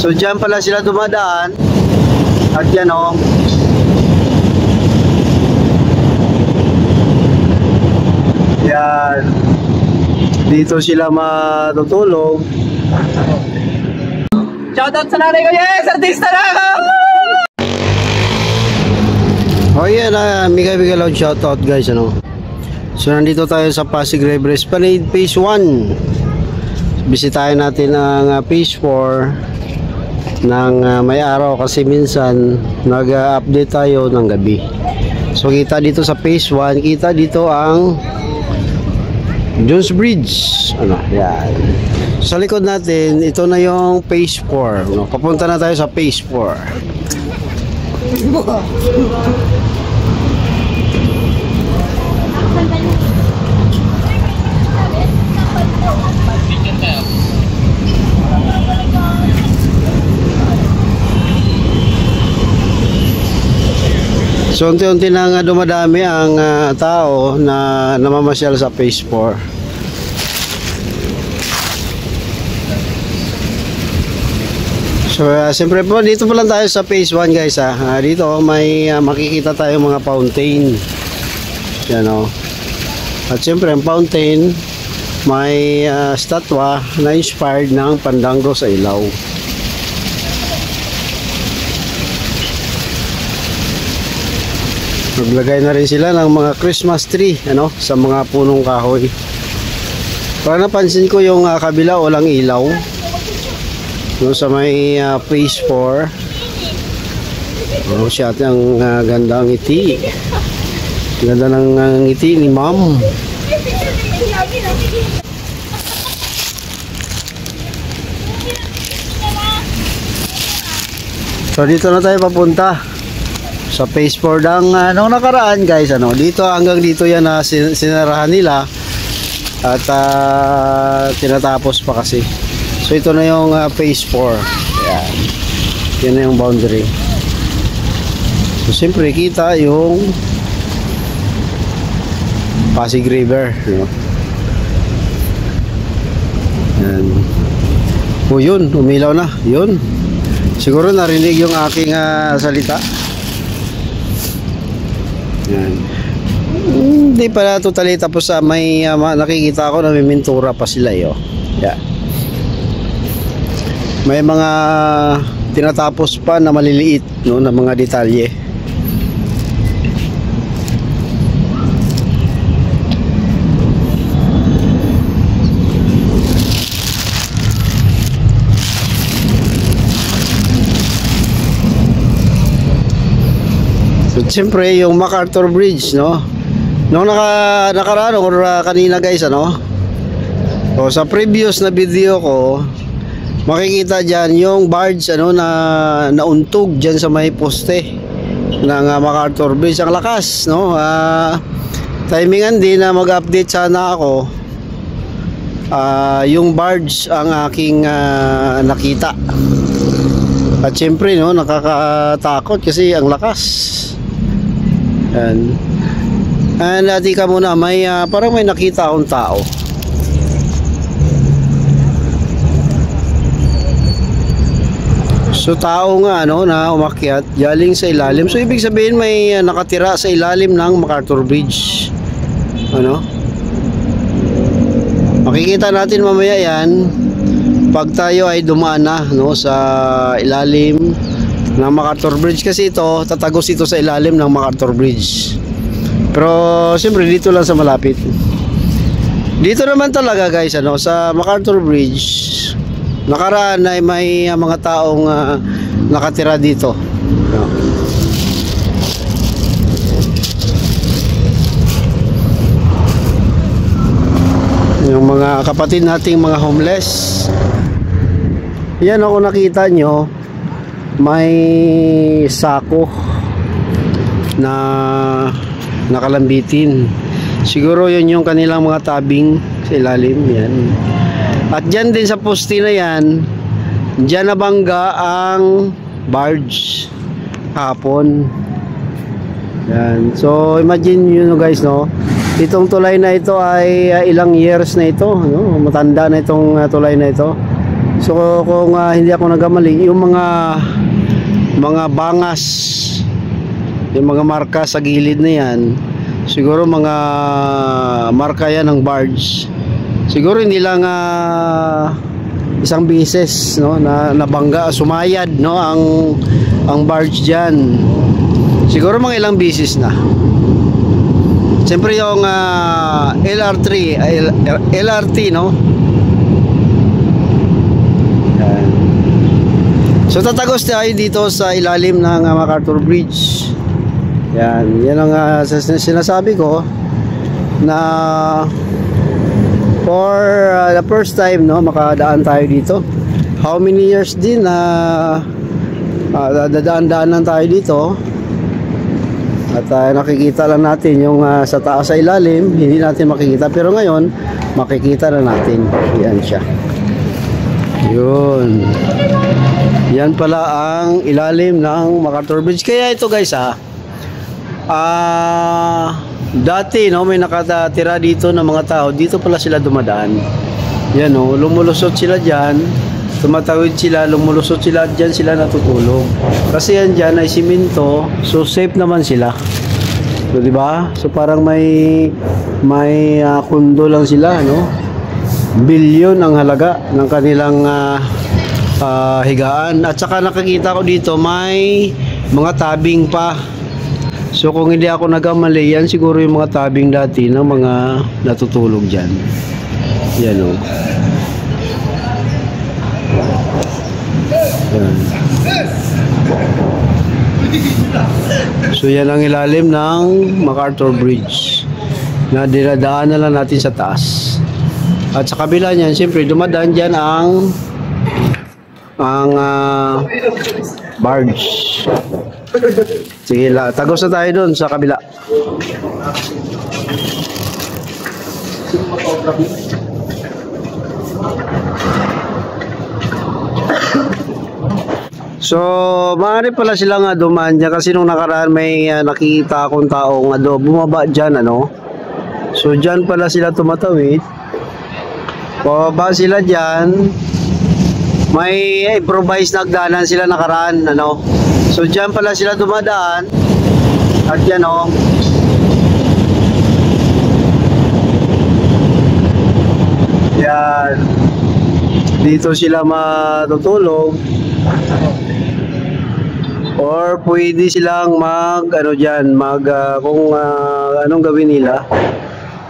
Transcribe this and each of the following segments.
So dyan pala sila dumadaan. At yan o. Yan. Dito sila matutulog. Shoutout sa nanay ko, yes! Artista na ako! Oh yan, mega loud shoutout guys, ano. So nandito tayo sa Pasig River Esplanade Phase 1. Bisitahin natin ang Phase 4 ng may araw kasi minsan nag-update tayo ng gabi. So kita dito sa Phase 1, kita dito ang Jones Bridge, ano, yan. Sa likod natin, ito na yung Phase 4, no? Papunta na tayo sa Phase 4. So unti-unti na dumadami ang tao na namamasyal sa Phase 4. So siyempre po dito pa lang tayo sa Phase 1 guys ha. Dito may makikita tayo mga fountain. Yan o. At siyempre ang fountain may statwa na inspired ng Pandangro sa ilaw. Naglagay na rin sila ng mga Christmas tree, ano, sa mga punong kahoy. Para napansin ko yung kabila walang ilaw. No, sa may Phase 4. Oh, siya ang ganda ng ngiti. Ganda ng ngiti ni Ma'am. So dito na tayo papunta sa Phase 4 ng nung nakaraan guys, ano, dito hanggang dito yan na sinarahan nila at tinatapos pa kasi. So ito na yung Phase 4. Yan. Yan na yung boundary. So siyempre kita yung Pasig River, no? Yan. O yun, umilaw na. Yun. Siguro narinig yung aking salita. Yan. Hindi pala totally tapos sa may nakikita ko na may mintura pa sila yo. Yeah. May mga tinatapos pa na maliliit, no, na mga detalye. So, siyempre yung MacArthur Bridge, no? Nung nakaraan or kanina guys, ano? So, sa previous na video ko, makikita dyan yung barge, ano, na nauntog dyan sa may poste ng MacArthur Bridge. Ang lakas, no? Timingan din na mag-update sana ako. Yung barge ang aking nakita. At siyempre, no, nakakatakot kasi ang lakas. Yan. And dati ka muna, may parang may nakita akong tao. So tao nga, ano, na umakyat galing sa ilalim. So ibig sabihin may nakatira sa ilalim ng MacArthur Bridge. Ano? Makikita natin mamaya yan pag tayo ay dumaan na, no, sa ilalim ng MacArthur Bridge, kasi ito tatagos ito sa ilalim ng MacArthur Bridge. Pero siyempre dito lang sa malapit. Dito naman talaga guys, ano, sa MacArthur Bridge nakaraan ay may mga taong nakatira dito. Yung mga kapatid nating mga homeless. Yan, ako nakita nyo may sako na nakalambitin. Siguro yun yung kanilang mga tabing sa ilalim. Yan. At dyan din sa poste na yan, dyan nabangga ang barge hapon. Yan. So imagine yun, guys, no? Itong tulay na ito ay ilang years na ito, no? Matanda na itong tulay na ito. So kung hindi ako nagkamali, yung mga bangas, yung mga marka sa gilid na yan, siguro mga marka yan ng barge. Siguro hindi lang isang beses, no, na nabangga, sumayad, no, ang barge diyan. Siguro mga ilang beses na. Siyempre yung LRT, no. Yan. So tatagos tayo dito sa ilalim ng MacArthur Bridge. Yan ang sinasabi ko na for the first time, no, makadaan tayo dito. How many years din na dadaan-daanan tayo dito. At nakikita lang natin yung sa taas sa ilalim, hindi natin makikita, pero ngayon makikita na natin. Yan siya. Yun. Yan pala ang ilalim ng MacArthur Bridge. Kaya ito guys, dati, no, may nakatira dito ng mga tao, dito pala sila dumadaan. Yan, no, lumulusot sila dyan, tumatawid sila, lumulusot sila dyan, sila natutulog. Kasi yan dyan ay siminto, so safe naman sila. So, diba? So parang may kundo lang sila, no? Bilyon ang halaga ng kanilang higaan. At saka nakikita ko dito may mga tabing pa. So kung hindi ako nagkamali, yan siguro yung mga tabing dati ng mga natutulog dyan. Yan, o. Yan. So yan ang ilalim ng MacArthur Bridge na dinadaan na lang natin sa taas. At sa kabila niyan, siyempre dumadaan dyan ang barge. Sige, tagos na tayo doon sa kabila. So, maaari pala silang dumaan dyan kasi nung nakaraan may nakita akong taong bumaba dyan, ano. So, dyan pala sila tumatawid. Pababa sila dyan. May improvise na hagdanan sila nakaraan, ano. So dyan pala sila dumadaan. At yan, o. Yan. Dito sila matutulog. Or pwede silang kung anong gawin nila,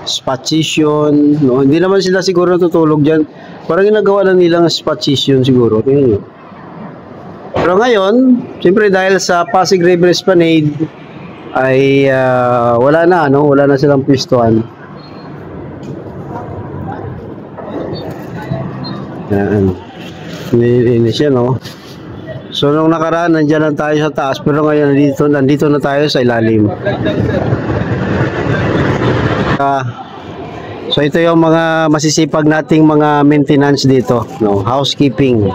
spot session, no? Hindi naman sila siguro natutulog dyan. Parang ginagawa na nilang spot session siguro. Tingnan nyo. Pero ngayon, siyempre dahil sa Pasig River Esplanade ay wala na, no? Wala na silang pistuan. Yan. Nilinis yan, no? So nung nakaraan nandiyan lang tayo sa taas, pero ngayon nandito na tayo sa ilalim. So ito yung mga masisipag nating mga maintenance dito, no? Housekeeping.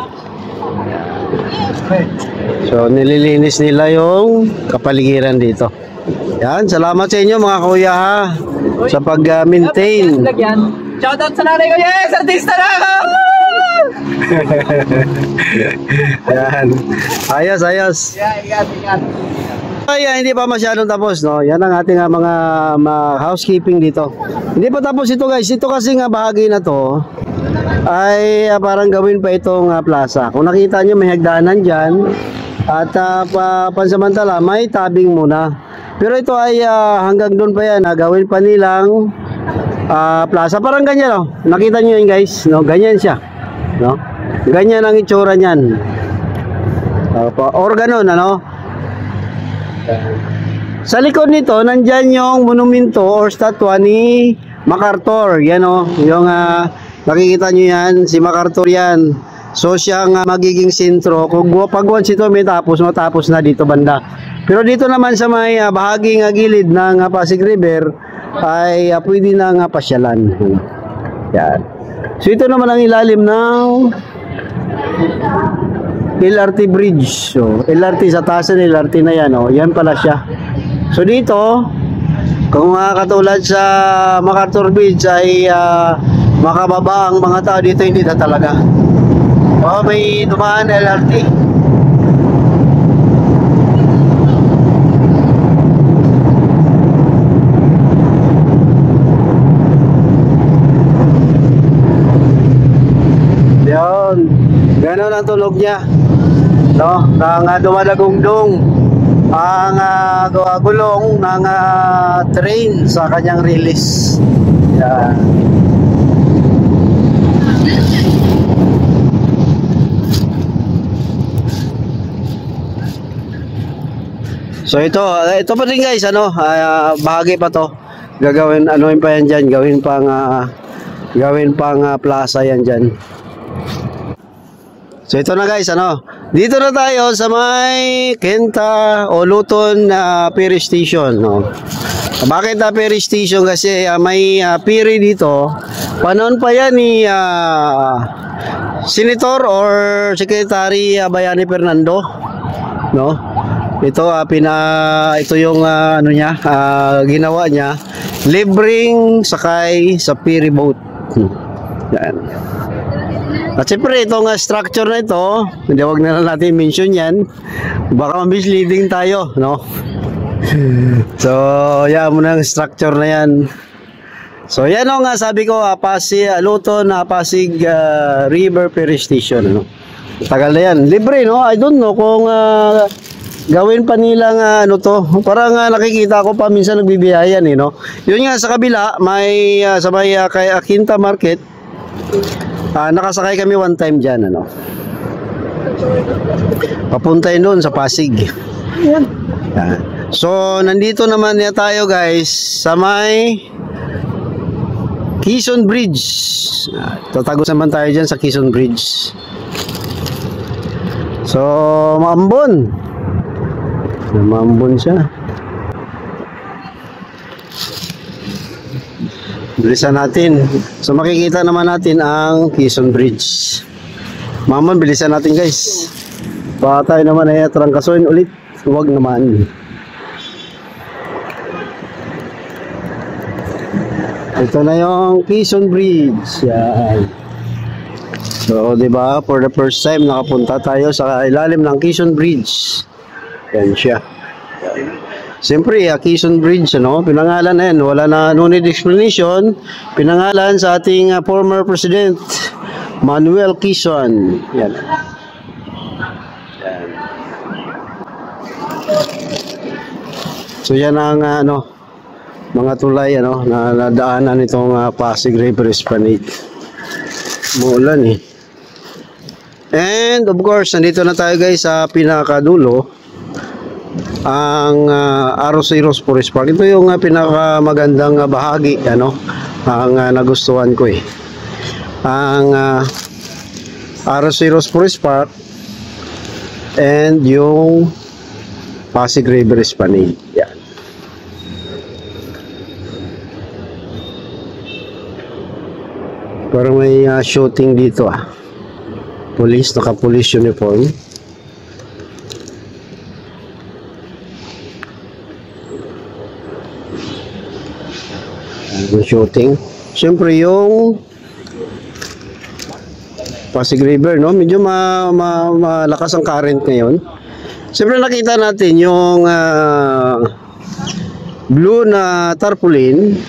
So nililinis nila yung kapaligiran dito. Yan, salamat sa inyo mga kuya, ha, sa pag-maintain. Shoutout sa nanay ko, yes! Artista na ako! Yan. Ayos. Ingat. Ay, hindi pa masyadong tapos, no? Yan ang ating mga housekeeping dito. Hindi pa tapos ito, guys. Ito kasi bahagi na to ay parang gawin pa itong plaza. Kung nakita nyo, may hagdanan dyan. At pansamantala, may tabing muna. Pero ito ay hanggang doon pa yan. Gawin pa nilang plaza. Parang ganyan, no? Nakita nyo yun, guys, no? Ganyan siya, no? Ganyan ang itsura niyan. Or ganun, ano? Sa likod nito, nandyan yung monumento or statwa ni MacArthur. Yan, o. Yung nakikita nyo yan, si MacArthur yan. So siyang magiging sentro. Kung pag once ito may matapos na dito banda. Pero dito naman sa may bahaging gilid ng Pasig River ay pwede na pasyalan. Yan. So ito naman ang ilalim ng LRT Bridge. So LRT sa taas ng LRT na yan, oh. Yan pala siya. So dito, kung katulad sa MacArthur Bridge ay makababa ang mga tao, dito hindi na talaga. Oh, may dumaan LRT. Yun. Ganon ang tunog niya. No? Nang dumadagungdong ang gulong ng train sa kanyang release. Yan. So ito pa rin guys, bahagi pa to. Gagawin pa yan diyan, gawin pang plaza yan diyan. So ito na guys, dito na tayo sa may Kenta o Luton ferry station, no. Bakit ferry station? Kasi may ferry dito. Panon pa yan ni Senator or Secretary Bayani Fernando, no. Ito ito yung ginawa niya, libreng sakay sa ferry boat. Yan. At siyempre itong structure na ito, hindi, wag na lang natin mention yan, baka misleading tayo, no. So yan muna ang structure na yan. So yan o nga sabi ko, Luton Pasig River Ferry Station, no. Tagal na yan, libre, no. I don't know kung gawin pa nilang parang nakikita ko pa minsan nagbibiyayan, no. Yun nga sa kabila, may sa may kay Quinta Market, nakasakay kami one time diyan, papunta yun doon sa Pasig. Yan. So nandito naman tayo guys sa may Quezon Bridge. Tatagos naman tayo diyan sa Quezon Bridge. So Maambon siya. Bilisan natin. So makikita naman natin ang Quezon Bridge. Maambon, bilisan natin guys. Baka tayo naman ay trangkasoin ulit. Huwag naman. Ito na yung Quezon Bridge. Yan. So, diba, for the first time nakapunta tayo sa ilalim ng Quezon Bridge. Yan siya. Siyempre, Quezon Bridge, pinangalan na yan. Wala na, no need explanation. Pinangalan sa ating former President, Manuel Quezon. Yan. Yan. So, yan ang, mga tulay, na nadaanan itong Pasig River Esplanade. Muulan, eh. And, of course, nandito na tayo, guys, sa pinakadulo. Ang Arroceros Forest Park. Ito yung pinakamagandang bahagi, ang nagustuhan ko, eh. Ang Arroceros Forest Park and yung Pasig River Esplanade. Yan. Parang may shooting dito, Police, naka-police uniform. Shooting. Siyempre yung Pasig River, medyo malakas ang current ngayon. Siyempre nakita natin yung blue na tarpaulin.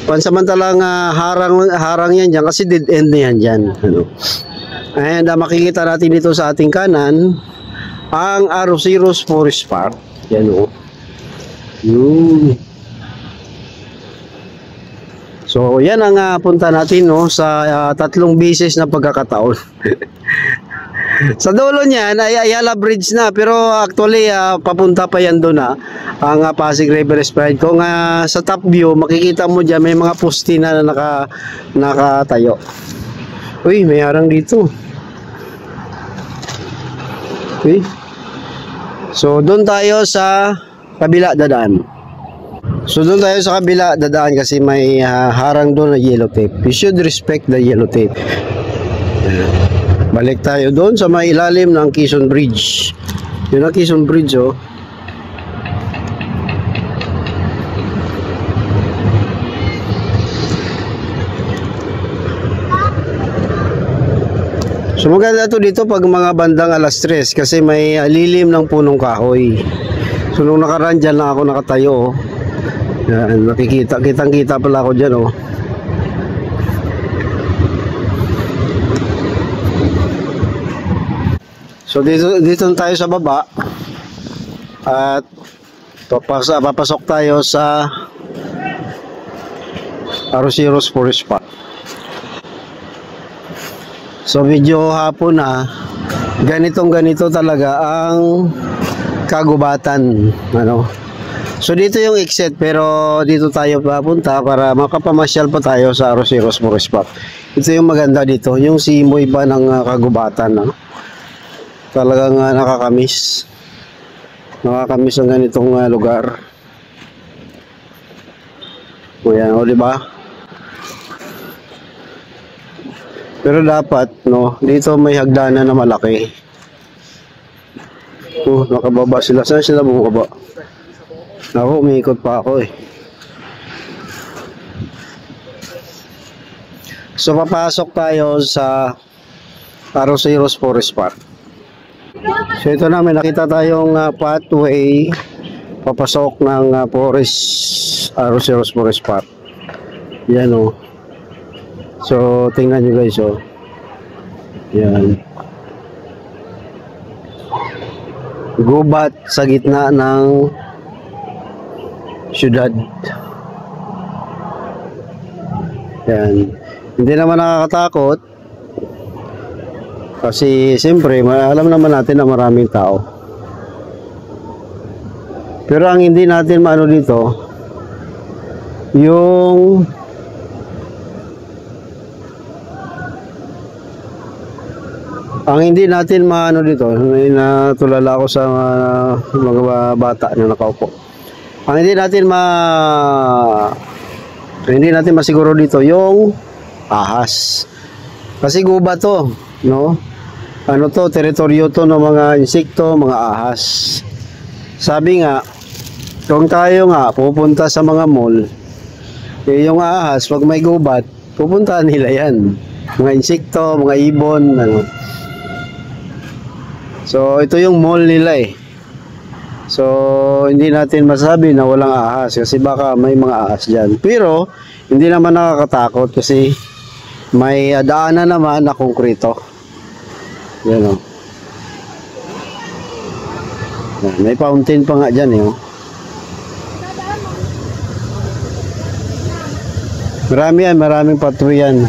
Pansamantalang harang yan dyan kasi dead end na yan dyan, And makikita natin dito sa ating kanan ang Arroceros Forest Park. Yan, Yun. So, yan ang punta natin, sa 3 beses na pagkakataon. Sa dulo niyan ay Ayala Bridge na, pero actually papunta pa yan doon, ang Pasig River Esplanade. Kung sa top view, makikita mo dyan may mga poste na nakatayo. Uy, may harang dito. Okay. So, doon tayo sa kabila dadaan. So doon tayo sa kabila dadaan kasi may harang doon na yellow tape. You should respect the yellow tape. Balik tayo doon sa may ilalim ng Quezon Bridge. Yun ang Quezon Bridge, So maganda to dito pag mga bandang alas 3 kasi may lilim ng punong kahoy. So nung nakaraan dyan lang ako nakatayo. Oh. Yan, nakikita, kitang-kita pala ako dyan. Oh. So dito tayo sa baba. At papasok tayo sa Arroceros Forest Park. So medyo hapon na, ganito talaga ang kagubatan, ano. So dito yung exit, pero dito tayo papunta para makapamasyal pa tayo sa Arroceros Forest Park. Ito yung maganda dito, yung simoy ba ng kagubatan, no? Talagang nakakamiss ang ganitong lugar. O yan, o diba? Pero dapat, no, dito may hagdanan na malaki. Nakababa sila. Saan sila bumaba? Ako, umiikot pa ako eh. So, papasok tayo sa Arroceros Forest Park. So, ito na, may nakita tayong pathway papasok ng Arroceros Forest Park. Yan o. So, tingnan nyo guys, oh. Yan. Gubat sa gitna ng syudad. Yan. Hindi naman nakakatakot. Kasi, siyempre, alam naman natin na maraming tao. Pero ang hindi natin maano dito, yung hindi natin maano dito, natulala ako sa mga bata na nakaupo. Ang hindi natin masiguro dito yung ahas. Kasi guba to, no? Ano to, teritoryo to ng mga insekto, mga ahas. Sabi nga, kung tayo nga pupunta sa mga mall, yung ahas, pag may gubat, pupuntahan nila yan. Mga insekto, mga ibon, ano. So, ito yung mall nila eh. So, hindi natin masabi na walang ahas kasi baka may mga ahas dyan. Pero, hindi naman nakakatakot kasi may daanan naman na konkreto. Yan o. May fountain pa nga dyan eh. Maraming pathway yan.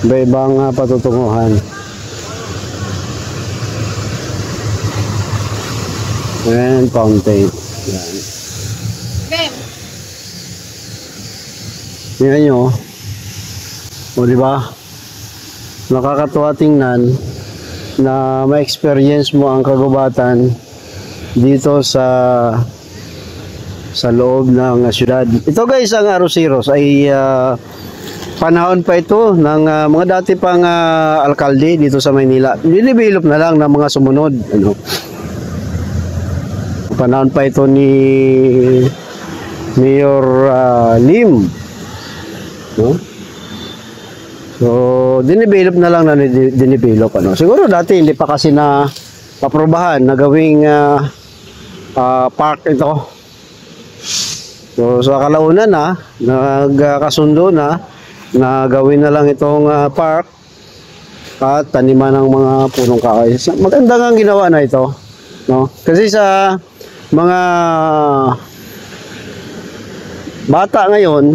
Iba-ibang patutunguhan. And fountain. Yan. Yan nyo. O diba? Nakakatuwa tingnan na ma-experience mo ang kagubatan dito sa loob ng syudad. Ito guys, ang Arroceros ay panahon pa ito ng mga dati pang alkalde dito sa Maynila. Dinidevelop na lang ng mga sumunod. Ano? Panahon pa ito ni Mayor Lim, no? So dinidevelop na lang na dinidevelop, ano. Siguro dati hindi pa kasi na aprobahan na gawing park ito. So sa kalaunan na nagkasundo na gawin na lang itong park at taniman ng mga punong kahoy. Maganda nga ginawa na ito, no? Kasi sa mga bata ngayon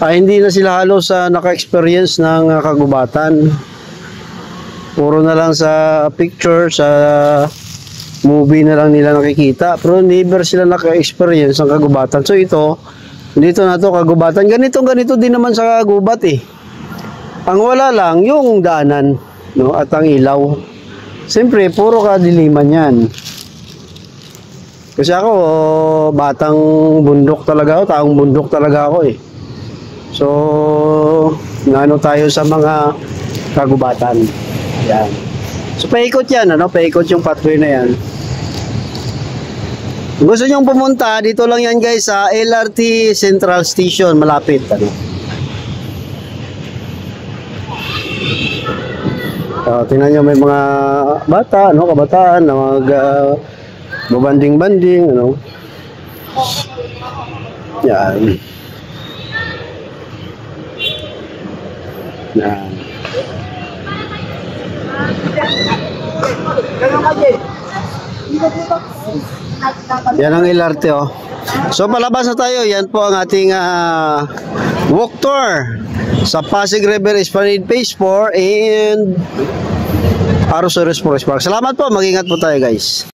hindi na sila halos naka-experience ng kagubatan. Puro na lang sa picture, sa movie na lang nila nakikita, pero never sila naka-experience ng kagubatan. So ito, dito na to kagubatan. Ganito din naman sa gubat eh. Ang wala lang yung daanan, no, at ang ilaw. Siyempre, puro kadiliman yan. Kasi ako, batang bundok talaga ako, taong bundok talaga ako eh. So, naano tayo sa mga kagubatan. Yan. So, paikot yan, ano? Paikot yung pathway na yan. Kung gusto nyong pumunta, dito lang yan guys sa LRT Central Station, malapit, ano? Tingnan nyo, may mga bata, ano, kabataan na mag babanding-banding, ano. Yan. Yan. Yan ang LRT, oh. So palabas na tayo. Yan po ang ating walk tour sa Pasig River Esplanade Phase 4 and Arosaurus Forest Park. Salamat po. Mag-ingat po tayo, guys.